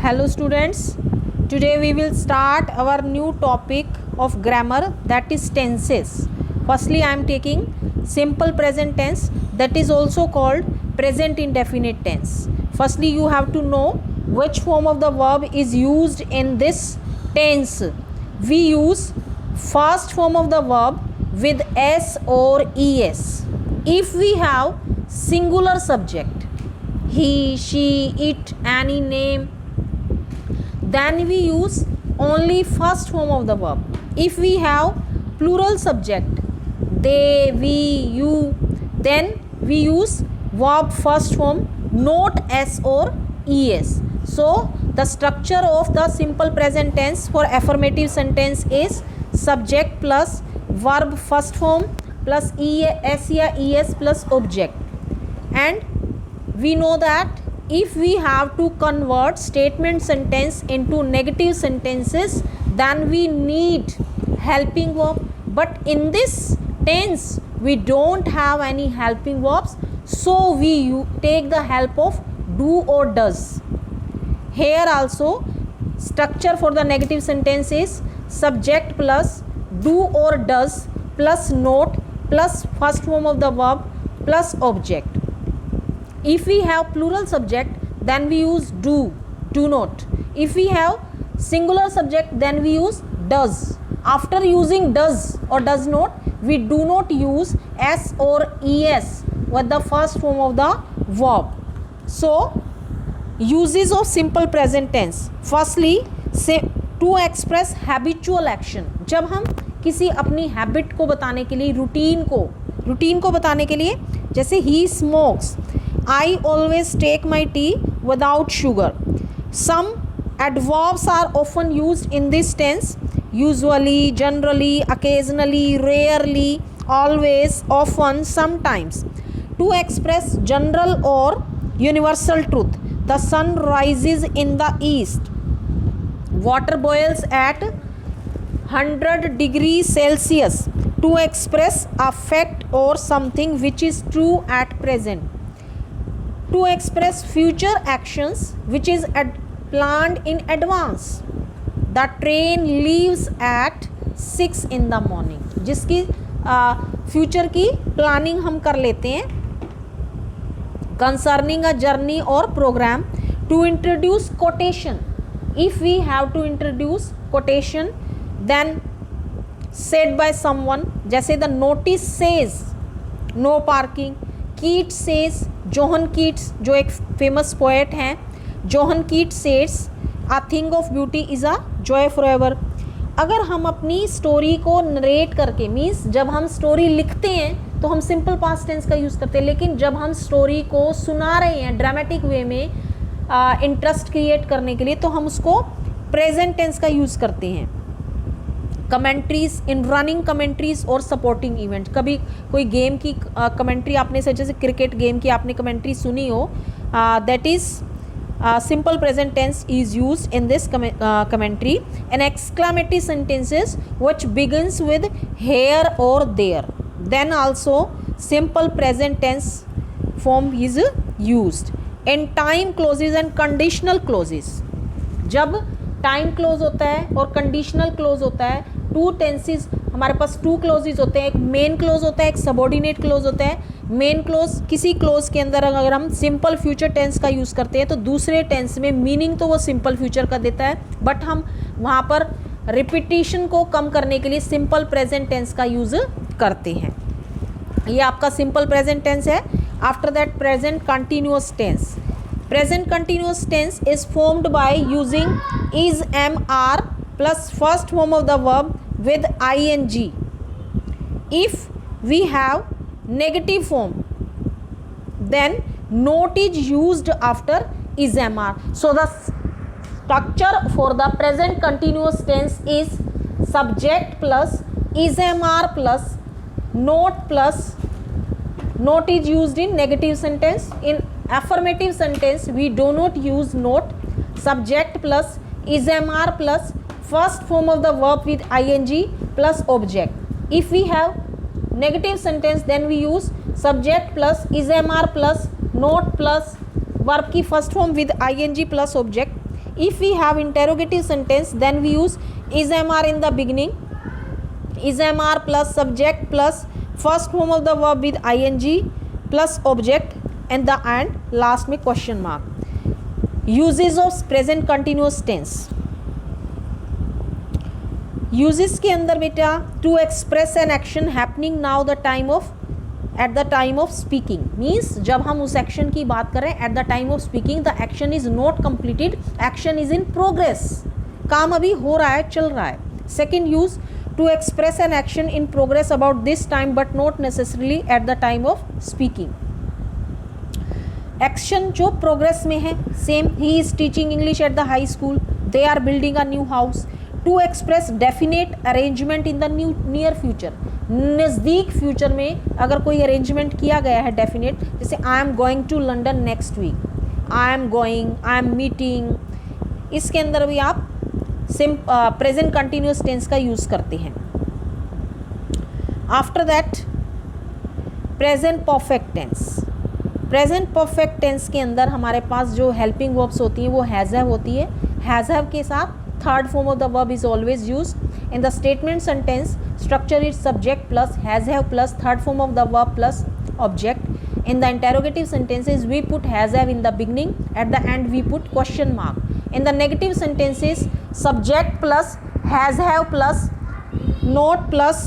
Hello students, today we will start our new topic of grammar, that is tenses. Firstly, I am taking simple present tense, that is also called present indefinite tense. Firstly, you have to know which form of the verb is used in this tense. We use first form of the verb with s or es. If we have singular subject, he, she, it, any name, then we use only first form of the verb. If we have plural subject, they, we, you, then we use verb first form, not s or es. So the structure of the simple present tense for affirmative sentence is subject plus verb first form plus es या es plus object. And we know that if we have to convert statement sentence into negative sentences, then we need helping verb. But in this tense we don't have any helping verbs, so we take the help of do or does. Here also structure for the negative sentence is subject plus do or does plus not plus first form of the verb plus object. If we have plural subject, then we use do, do not. If we have singular subject, then we use does. After using does or does not, we do not use s or es with the first form of the verb. So uses of simple present tense. Firstly, say to express habitual action. जब हम किसी अपनी habit को बताने के लिए, routine को बताने के लिए, जैसे he smokes, I always take my tea without sugar. Some adverbs are often used in this tense: usually, generally, occasionally, rarely, always, often, sometimes. To express general or universal truth, the sun rises in the east. Water boils at 100 degrees Celsius. To express a fact or something which is true at present. To express future actions which is planned in advance. The train leaves at 6 in the morning. जिसकी future की planning हम कर लेते हैं concerning a journey or program. To introduce quotation, if we have to introduce quotation, then said by someone, जैसे the notice says no parking, Keats says, Johan Keats जो एक famous poet हैं, Johan Keats says a thing of beauty is a joy for ever. अगर हम अपनी story को narrate करके, means जब हम स्टोरी लिखते हैं तो हम सिंपल पास्ट टेंस का यूज़ करते हैं, लेकिन जब हम स्टोरी को सुना रहे हैं ड्रामेटिक वे में इंटरेस्ट क्रिएट करने के लिए, तो हम उसको प्रेजेंट टेंस का यूज़ करते हैं. कमेंट्रीज इन रनिंग कमेंट्रीज और सपोर्टिंग इवेंट. कभी कोई गेम की कमेंट्री आपने से, जैसे क्रिकेट गेम की आपने कमेंट्री सुनी हो, that is simple present tense is used in this commentary. An exclamatory sentences which begins with here or there, then also simple present tense form is used. In time clauses and conditional clauses, जब time close होता है और conditional close होता है, to tenses हमारे पास, to closes होते हैं, एक मेन क्लोज होता है, एक सबऑर्डिनेट क्लोज होता है. मेन क्लोज, किसी क्लोज के अंदर अगर हम सिंपल फ्यूचर टेंस का यूज़ करते हैं तो दूसरे टेंस में मीनिंग तो वो सिंपल फ्यूचर का देता है, बट हम वहाँ पर रिपीटिशन को कम करने के लिए सिंपल प्रेजेंट टेंस का यूज़ करते हैं. ये आपका सिंपल प्रेजेंट टेंस है. After that present continuous tense. Present continuous tense is formed by using is, am, are plus first form of the verb with ing. If we have negative form, then not is used after is, am, are. So the structure for the present continuous tense is subject plus is, am, are plus not is used in negative sentence. In affirmative sentence we do not use not. Subject plus is, am, are plus first form of the verb with ing plus object. If we have negative sentence, then we use subject plus is, am, are plus not plus verb की first form with ing plus object. If we have interrogative sentence, then we use is MR in the beginning, is MR plus subject plus first form of the verb with ing plus object and the and last में question mark. Uses of present continuous tense. Uses के अंदर बेटा to express an action happening now the time of at the time of speaking means जब हम उस action की बात करें at the time of speaking the action is not completed, action is in progress, काम अभी हो रहा है, चल रहा है. Second use to express an action in progress about this time but not necessarily at the time of speaking. Action जो progress में है, same he is teaching English at the high school, they are building a new house. To express definite arrangement in the near future, नज़दीक future में अगर कोई arrangement किया गया है डेफिनेट, जैसे I am going to London next week, I am going, I am meeting, इसके अंदर भी आप प्रेजेंट कंटिन्यूस टेंस का यूज़ करते हैं. After that present perfect tense. Present perfect tense के अंदर हमारे पास जो हेल्पिंग वर्ब्स होती हैं वो हैज़ हैव होती है. हैज़ हैव के साथ third form of the verb is always used. In the statement sentence, structure is subject plus has have plus third form of the verb plus object. In the interrogative sentences, we put has have in the beginning, at the end we put question mark. In the negative sentences, subject plus has have plus not plus